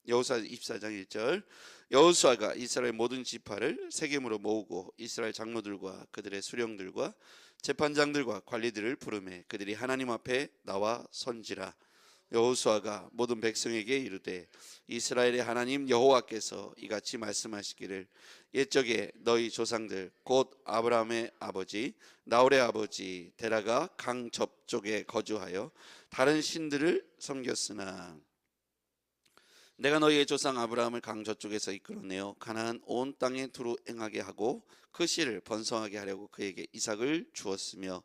여호수아 24장 1절. 여호수아가 이스라엘 모든 지파를 세겜으로 모으고 이스라엘 장로들과 그들의 수령들과 재판장들과 관리들을 부르매 그들이 하나님 앞에 나와 선지라. 여호수아가 모든 백성에게 이르되 이스라엘의 하나님 여호와께서 이같이 말씀하시기를 옛적에 너희 조상들 곧 아브라함의 아버지 나홀의 아버지 데라가 강 접쪽에 거주하여 다른 신들을 섬겼으나 내가 너희의 조상 아브라함을 강 저쪽에서 이끌어내어 가나안 온 땅에 두루 행하게 하고 그 씨를 번성하게 하려고 그에게 이삭을 주었으며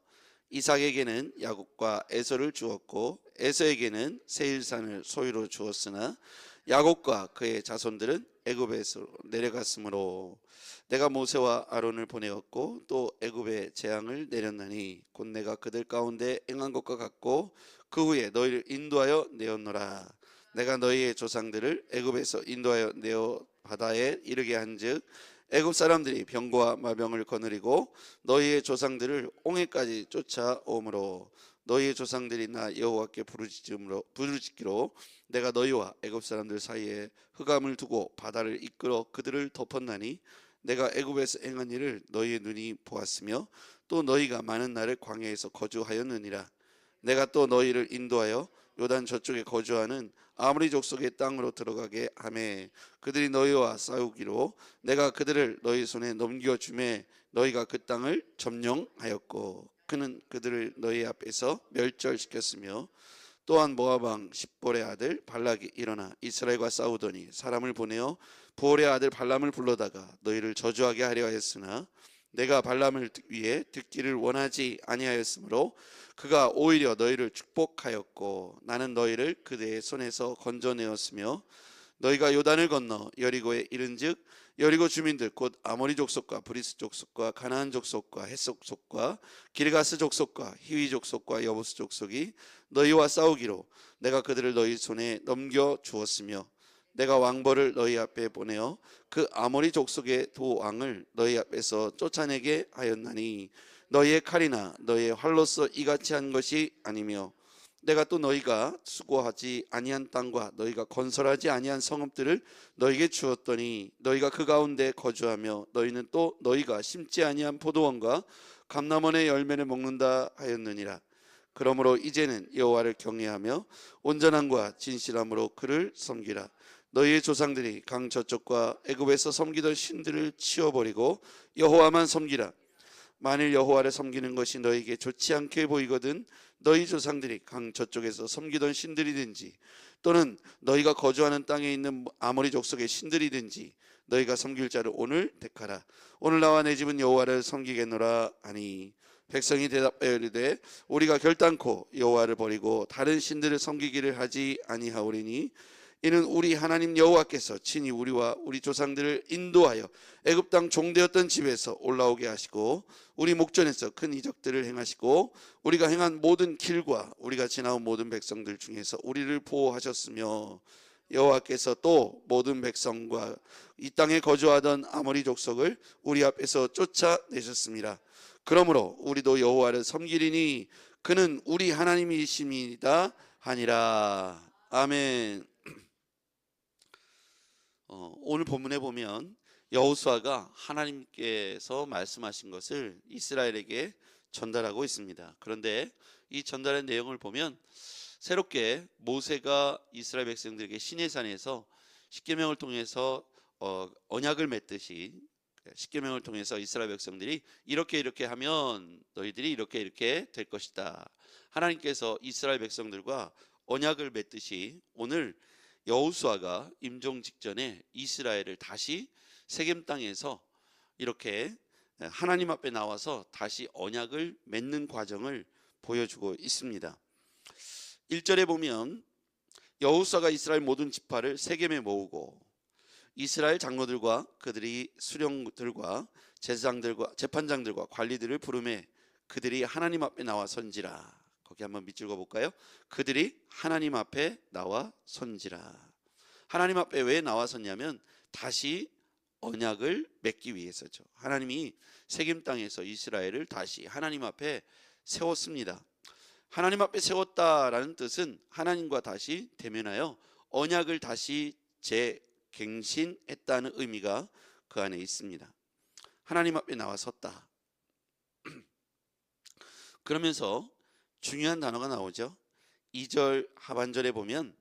이삭에게는 야곱과 에서를 주었고 에서에게는 세일산을 소유로 주었으나 야곱과 그의 자손들은 애굽에서 내려갔으므로 내가 모세와 아론을 보내었고 또 애굽에 재앙을 내렸나니 곧 내가 그들 가운데 행한 것과 같고 그 후에 너희를 인도하여 내었노라. 내가 너희의 조상들을 애굽에서 인도하여 내어 바다에 이르게 한즉 애굽 사람들이 병거와 마병을 거느리고 너희의 조상들을 옹해까지 쫓아오므로 너희의 조상들이 나 여호와께 부르짖기로 내가 너희와 애굽 사람들 사이에 흑암을 두고 바다를 이끌어 그들을 덮었나니 내가 애굽에서 행한 일을 너희의 눈이 보았으며 또 너희가 많은 날을 광야에서 거주하였느니라. 내가 또 너희를 인도하여 요단 저쪽에 거주하는 아모리 족속의 땅으로 들어가게 하매 그들이 너희와 싸우기로 내가 그들을 너희 손에 넘겨주매 너희가 그 땅을 점령하였고 그는 그들을 너희 앞에서 멸절시켰으며 또한 모압 왕 십볼의 아들 발락이 일어나 이스라엘과 싸우더니 사람을 보내어 부올의 아들 발람을 불러다가 너희를 저주하게 하려 했으나 내가 발람을 위해 듣기를 원하지 아니하였으므로 그가 오히려 너희를 축복하였고 나는 너희를 그들의 손에서 건져내었으며 너희가 요단을 건너 여리고에 이른즉 여리고 주민들 곧 아모리 족속과 브리스 족속과 가나안 족속과 헷 족속과 기르가스 족속과 히위 족속과 여부스 족속이 너희와 싸우기로 내가 그들을 너희 손에 넘겨 주었으며 내가 왕벌을 너희 앞에 보내어 그 아모리 족속의 두 왕을 너희 앞에서 쫓아내게 하였나니 너희의 칼이나 너희의 활로서 이같이 한 것이 아니며 내가 또 너희가 수고하지 아니한 땅과 너희가 건설하지 아니한 성읍들을 너희에게 주었더니 너희가 그 가운데 거주하며 너희는 또 너희가 심지 아니한 포도원과 감람원의 열매를 먹는다 하였느니라. 그러므로 이제는 여호와를 경외하며 온전함과 진실함으로 그를 섬기라. 너희의 조상들이 강 저쪽과 애굽에서 섬기던 신들을 치워버리고 여호와만 섬기라. 만일 여호와를 섬기는 것이 너희에게 좋지 않게 보이거든 너희 조상들이 강 저쪽에서 섬기던 신들이든지 또는 너희가 거주하는 땅에 있는 아모리 족속의 신들이든지 너희가 섬길 자를 오늘 택하라. 오늘 나와 내 집은 여호와를 섬기겠노라 하니 백성이 대답하여 이르되 우리가 결단코 여호와를 버리고 다른 신들을 섬기기를 하지 아니하오리니 이는 우리 하나님 여호와께서 친히 우리와 우리 조상들을 인도하여 애굽 땅 종되었던 집에서 올라오게 하시고 우리 목전에서 큰 이적들을 행하시고 우리가 행한 모든 길과 우리가 지나온 모든 백성들 중에서 우리를 보호하셨으며 여호와께서 또 모든 백성과 이 땅에 거주하던 아모리 족속을 우리 앞에서 쫓아내셨습니다. 그러므로 우리도 여호와를 섬기리니 그는 우리 하나님이심이다 하니라. 아멘. 오늘 본문에 보면 여호수아가 하나님께서 말씀하신 것을 이스라엘에게 전달하고 있습니다. 그런데 이 전달의 내용을 보면 새롭게 모세가 이스라엘 백성들에게 시내산에서 십계명을 통해서 언약을 맺듯이 십계명을 통해서 이스라엘 백성들이 이렇게 하면 너희들이 이렇게 될 것이다. 하나님께서 이스라엘 백성들과 언약을 맺듯이 오늘 여호수아가 임종 직전에 이스라엘을 다시 세겜 땅에서 이렇게 하나님 앞에 나와서 다시 언약을 맺는 과정을 보여주고 있습니다. 1절에 보면 여호수아가 이스라엘 모든 지파를 세겜에 모으고 이스라엘 장로들과 그들이 수령들과 제사장들과 재판장들과 관리들을 부르매 그들이 하나님 앞에 나와 선지라. 거기 한번 밑줄거 볼까요? 그들이 하나님 앞에 나와 선지라. 하나님 앞에 왜 나와 섰냐면 다시 언약을 맺기 위해서죠. 하나님이 세겜 땅에서 이스라엘을 다시 하나님 앞에 세웠습니다. 하나님 앞에 세웠다라는 뜻은 하나님과 다시 대면하여 언약을 다시 재갱신했다는 의미가 그 안에 있습니다. 하나님 앞에 나와 섰다. 그러면서 중요한 단어가 나오죠. 2절 하반절에 보면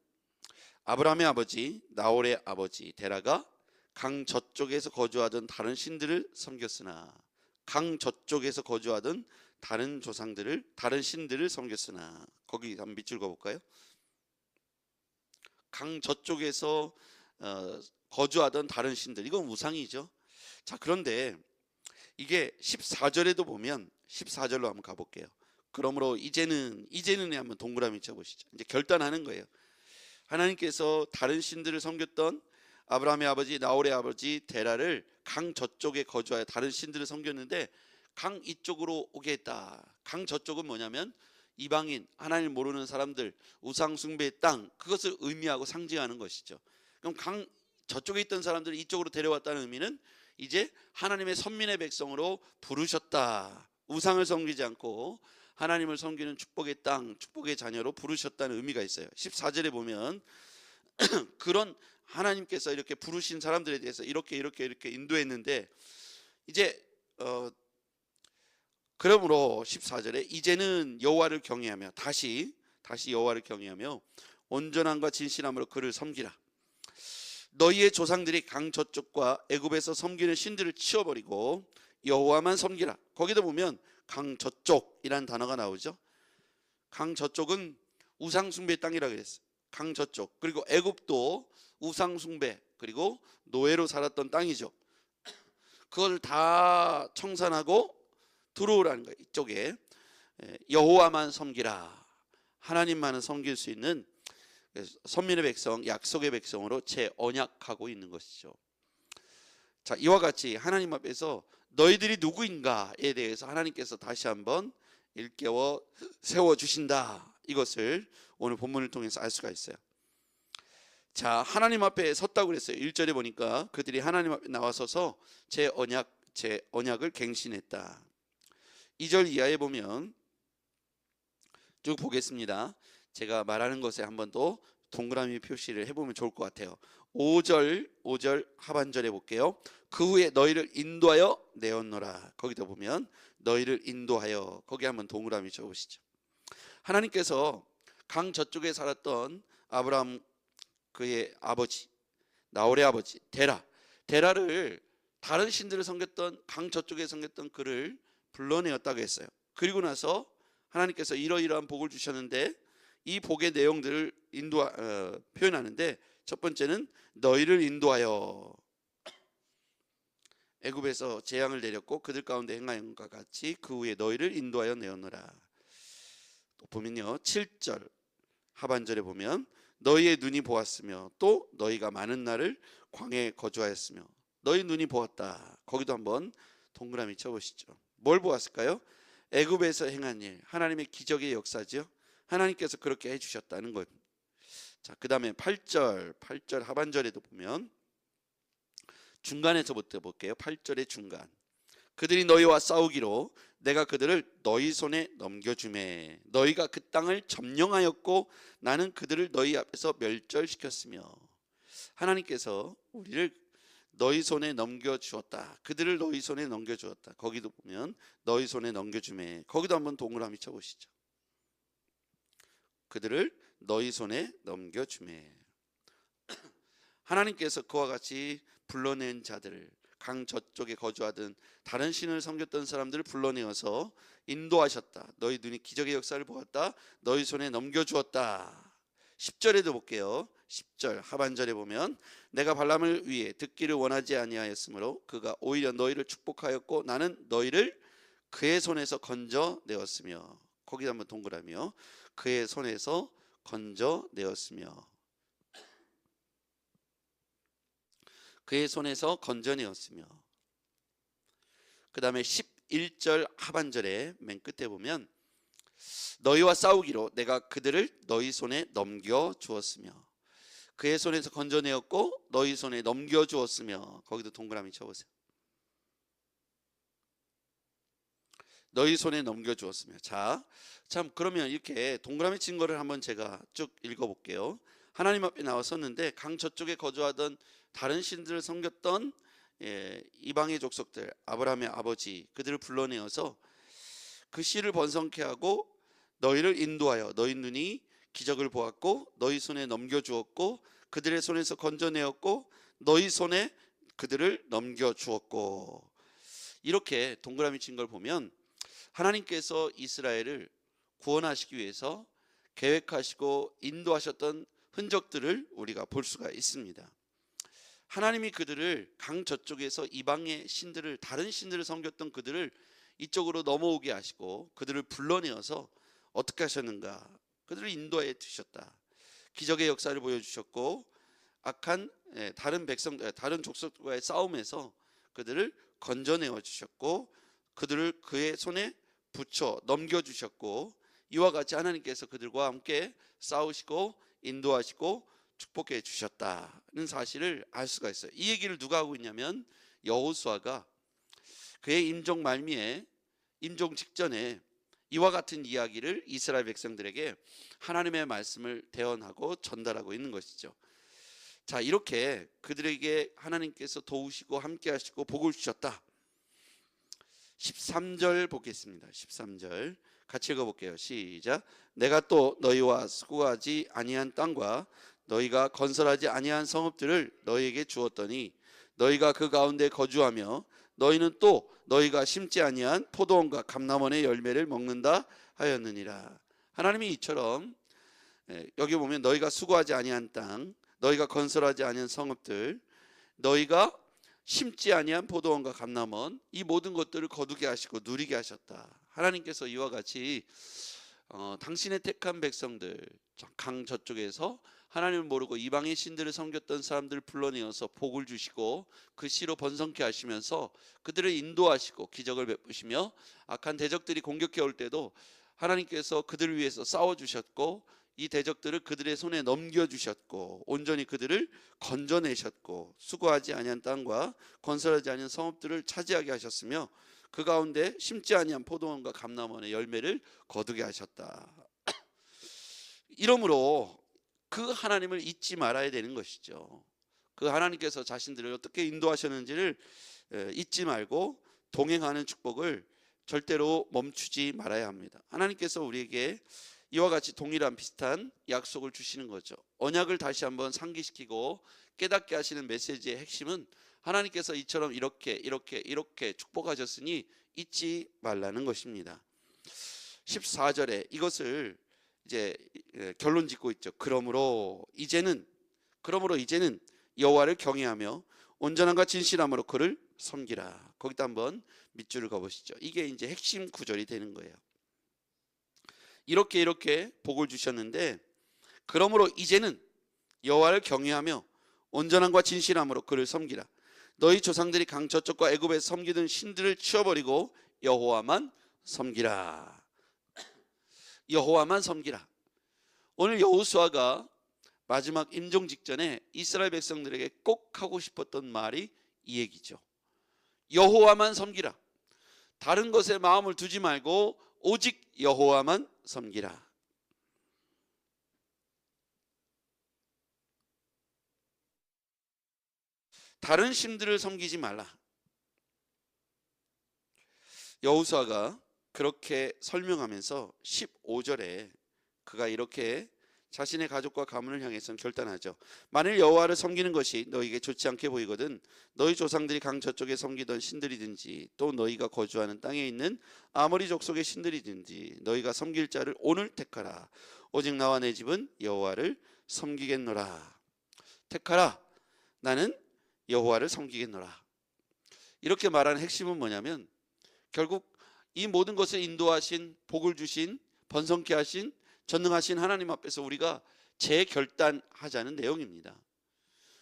아브라함의 아버지 나홀의 아버지 데라가 강 저쪽에서 거주하던 다른 신들을 섬겼으나, 강 저쪽에서 거주하던 다른 신들을 섬겼으나, 거기 한번 밑줄 그어볼까요? 강 저쪽에서 거주하던 다른 신들, 이건 우상이죠. 자, 그런데 이게 14절에도 보면, 14절로 한번 가볼게요. 그러므로 이제는에 한번 동그라미 쳐보시죠. 이제 결단하는 거예요. 하나님께서 다른 신들을 섬겼던 아브라함의 아버지 나홀의 아버지 데라를 강 저쪽에 거주하여 다른 신들을 섬겼는데 강 이쪽으로 오게 했다. 강 저쪽은 뭐냐면 이방인, 하나님을 모르는 사람들, 우상 숭배의 땅, 그것을 의미하고 상징하는 것이죠. 그럼 강 저쪽에 있던 사람들을 이쪽으로 데려왔다는 의미는 이제 하나님의 선민의 백성으로 부르셨다. 우상을 섬기지 않고 하나님을 섬기는 축복의 땅, 축복의 자녀로 부르셨다는 의미가 있어요. 14절에 보면 그런 하나님께서 이렇게 부르신 사람들에 대해서 이렇게 인도했는데, 이제 그러므로 14절에 이제는 여호와를 경외하며 다시 여호와를 경외하며 온전함과 진실함으로 그를 섬기라. 너희의 조상들이 강 저쪽과 애굽에서 섬기는 신들을 치워버리고 여호와만 섬기라. 거기도 보면 강 저쪽이라는 단어가 나오죠. 강 저쪽은 우상 숭배 땅이라 그랬어요. 강 저쪽, 그리고 애굽도 우상 숭배 그리고 노예로 살았던 땅이죠. 그걸 다 청산하고 들어오라는 거예요. 이쪽에 여호와만 섬기라. 하나님만은 섬길 수 있는 선민의 백성, 약속의 백성으로 재언약하고 있는 것이죠. 자, 이와 같이 하나님 앞에서 너희들이 누구인가에 대해서 하나님께서 다시 한번 일깨워 세워주신다. 이것을 오늘 본문을 통해서 알 수가 있어요. 자, 하나님 앞에 섰다고 그랬어요. 1절에 보니까 그들이 하나님 앞에 나와서서 제 언약을 갱신했다. 2절 이하에 보면 쭉 보겠습니다. 제가 말하는 것에 한번 더 동그라미 표시를 해보면 좋을 것 같아요. 5절 하반절에 볼게요. 그 후에 너희를 인도하여 내었노라. 거기다 보면 너희를 인도하여, 거기 한번 동그라미 쳐보시죠. 하나님께서 강 저쪽에 살았던 아브라함 그의 아버지 나홀의 아버지 데라를 다른 신들을 섬겼던 강 저쪽에 섬겼던 그를 불러내었다고 했어요. 그리고 나서 하나님께서 이러이러한 복을 주셨는데 이 복의 내용들을 표현하는데, 첫 번째는 너희를 인도하여 애굽에서 재앙을 내렸고 그들 가운데 행하였던 것과 같이 그 후에 너희를 인도하여 내었노라. 또 보면요, 7절 하반절에 보면 너희의 눈이 보았으며 또 너희가 많은 날을 광야에 거주하였으며 너희 눈이 보았다. 거기도 한번 동그라미 쳐보시죠. 뭘 보았을까요? 애굽에서 행한 일, 하나님의 기적의 역사죠. 하나님께서 그렇게 해주셨다는 것. 자, 그 다음에 8절 하반절에도 보면 중간에서부터 볼게요. 8절의 중간. 그들이 너희와 싸우기로 내가 그들을 너희 손에 넘겨주매 너희가 그 땅을 점령하였고 나는 그들을 너희 앞에서 멸절시켰으며. 하나님께서 우리를 너희 손에 넘겨주었다. 그들을 너희 손에 넘겨주었다. 거기도 보면 너희 손에 넘겨주매, 거기도 한번 동그라미 쳐보시죠. 그들을 너희 손에 넘겨주매. 하나님께서 그와 같이 불러낸 자들을, 강 저쪽에 거주하던 다른 신을 섬겼던 사람들을 불러내어서 인도하셨다. 너희 눈이 기적의 역사를 보았다. 너희 손에 넘겨주었다. 10절에도 볼게요. 10절 하반절에 보면 내가 발람을 위해 듣기를 원하지 아니하였으므로 그가 오히려 너희를 축복하였고 나는 너희를 그의 손에서 건져내었으며. 거기 한번 동그라미요. 그의 손에서 건져내었으며. 그의 손에서 건져내었으며. 그 다음에 11절 하반절에 맨 끝에 보면 너희와 싸우기로 내가 그들을 너희 손에 넘겨주었으며. 그의 손에서 건져내었고 너희 손에 넘겨주었으며. 거기도 동그라미 쳐보세요. 너희 손에 넘겨주었으며. 자, 참 그러면 이렇게 동그라미 친 거를 한번 제가 쭉 읽어볼게요. 하나님 앞에 나왔었는데 강 저쪽에 거주하던 다른 신들을 섬겼던 이방의 족속들, 아브라함의 아버지, 그들을 불러내어서 그 씨를 번성케 하고 너희를 인도하여 너희 눈이 기적을 보았고 너희 손에 넘겨주었고 그들의 손에서 건져내었고 너희 손에 그들을 넘겨주었고. 이렇게 동그라미 친 걸 보면 하나님께서 이스라엘을 구원하시기 위해서 계획하시고 인도하셨던 흔적들을 우리가 볼 수가 있습니다. 하나님이 그들을 강 저쪽에서 이방의 신들을, 다른 신들을 섬겼던 그들을 이쪽으로 넘어오게 하시고 그들을 불러내어서 어떻게 하셨는가? 그들을 인도해 주셨다. 기적의 역사를 보여주셨고 악한 다른 족속과의 싸움에서 그들을 건져내어 주셨고 그들을 그의 손에 붙여 넘겨주셨고 이와 같이 하나님께서 그들과 함께 싸우시고 인도하시고 축복해 주셨다는 사실을 알 수가 있어요. 이 얘기를 누가 하고 있냐면 여호수아가 그의 임종 말미에, 임종 직전에 이와 같은 이야기를 이스라엘 백성들에게 하나님의 말씀을 대언하고 전달하고 있는 것이죠. 자, 이렇게 그들에게 하나님께서 도우시고 함께 하시고 복을 주셨다. 13절 보겠습니다. 13절 같이 읽어볼게요. 시작. 내가 또 너희와 수고하지 아니한 땅과 너희가 건설하지 아니한 성읍들을 너희에게 주었더니 너희가 그 가운데 거주하며 너희는 또 너희가 심지 아니한 포도원과 감람원의 열매를 먹는다 하였느니라. 하나님이 이처럼 여기 보면 너희가 수고하지 아니한 땅, 너희가 건설하지 아니한 성읍들, 너희가 심지 아니한 포도원과 감람원, 이 모든 것들을 거두게 하시고 누리게 하셨다. 하나님께서 이와 같이 당신의 택한 백성들, 강 저쪽에서 하나님을 모르고 이방의 신들을 섬겼던 사람들을 불러내어서 복을 주시고 그 씨로 번성케 하시면서 그들을 인도하시고 기적을 베푸시며 악한 대적들이 공격해 올 때도 하나님께서 그들을 위해서 싸워주셨고 이 대적들을 그들의 손에 넘겨주셨고 온전히 그들을 건져내셨고 수고하지 아니한 땅과 건설하지 아니한 성읍들을 차지하게 하셨으며 그 가운데 심지 아니한 포도원과 감람원의 열매를 거두게 하셨다. 이러므로 그 하나님을 잊지 말아야 되는 것이죠. 그 하나님께서 자신들을 어떻게 인도하셨는지를 잊지 말고 동행하는 축복을 절대로 멈추지 말아야 합니다. 하나님께서 우리에게 이와 같이 동일한 비슷한 약속을 주시는 거죠. 언약을 다시 한번 상기시키고 깨닫게 하시는 메시지의 핵심은 하나님께서 이처럼 이렇게 축복하셨으니 잊지 말라는 것입니다. 14절에 이것을 이제 결론 짓고 있죠. 그러므로 이제는 여호와를 경외하며 온전함과 진실함으로 그를 섬기라. 거기다 한번 밑줄을 그어보시죠. 이게 이제 핵심 구절이 되는 거예요. 이렇게 복을 주셨는데 그러므로 이제는 여호와를 경외하며 온전함과 진실함으로 그를 섬기라. 너희 조상들이 강 저쪽과 애굽에서 섬기던 신들을 치워버리고 여호와만 섬기라. 여호와만 섬기라. 오늘 여호수아가 마지막 임종 직전에 이스라엘 백성들에게 꼭 하고 싶었던 말이 이 얘기죠. 여호와만 섬기라. 다른 것에 마음을 두지 말고 오직 여호와만 섬기라. 다른 신들을 섬기지 말라. 여호수아가 그렇게 설명하면서 15절에 그가 이렇게 자신의 가족과 가문을 향해서 결단하죠. 만일 여호와를 섬기는 것이 너희에게 좋지 않게 보이거든 너희 조상들이 강 저쪽에 섬기던 신들이든지 또 너희가 거주하는 땅에 있는 아모리 족속의 신들이든지 너희가 섬길 자를 오늘 택하라. 오직 나와 내 집은 여호와를 섬기겠노라. 택하라. 나는 여호와를 섬기겠노라. 이렇게 말하는 핵심은 뭐냐면 결국 이 모든 것을 인도하신, 복을 주신, 번성케 하신, 전능하신 하나님 앞에서 우리가 재결단하자는 내용입니다.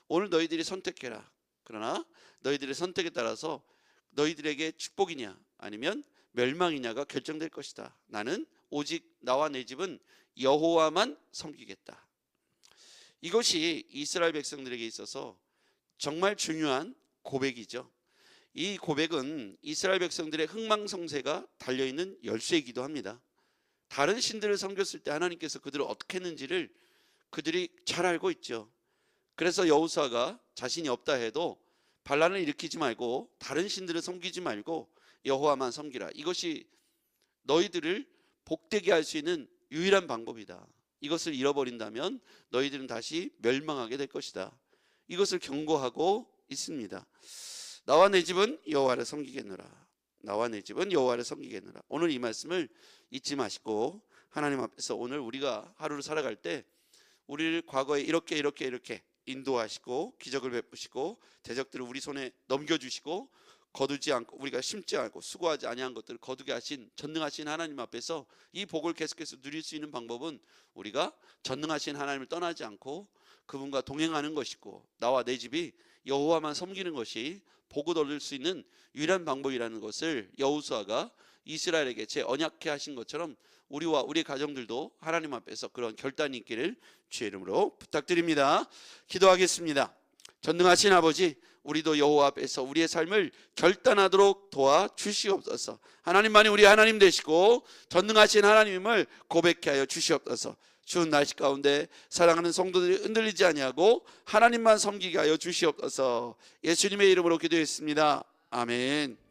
오늘 너희들이 선택해라. 그러나 너희들의 선택에 따라서 너희들에게 축복이냐 아니면 멸망이냐가 결정될 것이다. 나는 오직 나와 내 집은 여호와만 섬기겠다. 이것이 이스라엘 백성들에게 있어서 정말 중요한 고백이죠. 이 고백은 이스라엘 백성들의 흥망성쇠가 달려있는 열쇠이기도 합니다. 다른 신들을 섬겼을 때 하나님께서 그들을 어떻게 했는지를 그들이 잘 알고 있죠. 그래서 여호수아가 자신이 없다 해도 반란을 일으키지 말고 다른 신들을 섬기지 말고 여호와만 섬기라. 이것이 너희들을 복되게 할 수 있는 유일한 방법이다. 이것을 잃어버린다면 너희들은 다시 멸망하게 될 것이다. 이것을 경고하고 있습니다. 나와 내 집은 여호와를 섬기겠노라. 나와 내 집은 여호와를 섬기겠노라. 오늘 이 말씀을 잊지 마시고 하나님 앞에서 오늘 우리가 하루를 살아갈 때 우리를 과거에 이렇게 인도하시고 기적을 베푸시고 대적들을 우리 손에 넘겨주시고 거두지 않고 우리가 심지 않고 수고하지 아니한 것들을 거두게 하신 전능하신 하나님 앞에서 이 복을 계속해서 누릴 수 있는 방법은 우리가 전능하신 하나님을 떠나지 않고 그분과 동행하는 것이고 나와 내 집이 여호와만 섬기는 것이 복을 얻을 수 있는 유일한 방법이라는 것을 여호수아가 이스라엘에게 제 언약케 하신 것처럼 우리와 우리 가정들도 하나님 앞에서 그런 결단이 있기를 주의 이름으로 부탁드립니다. 기도하겠습니다. 전능하신 아버지, 우리도 여호와 앞에서 우리의 삶을 결단하도록 도와주시옵소서. 하나님만이 우리 하나님 되시고 전능하신 하나님을 고백케 하여 주시옵소서. 추운 날씨 가운데 사랑하는 성도들이 흔들리지 아니하고 하나님만 섬기게 하여 주시옵소서. 예수님의 이름으로 기도했습니다. 아멘.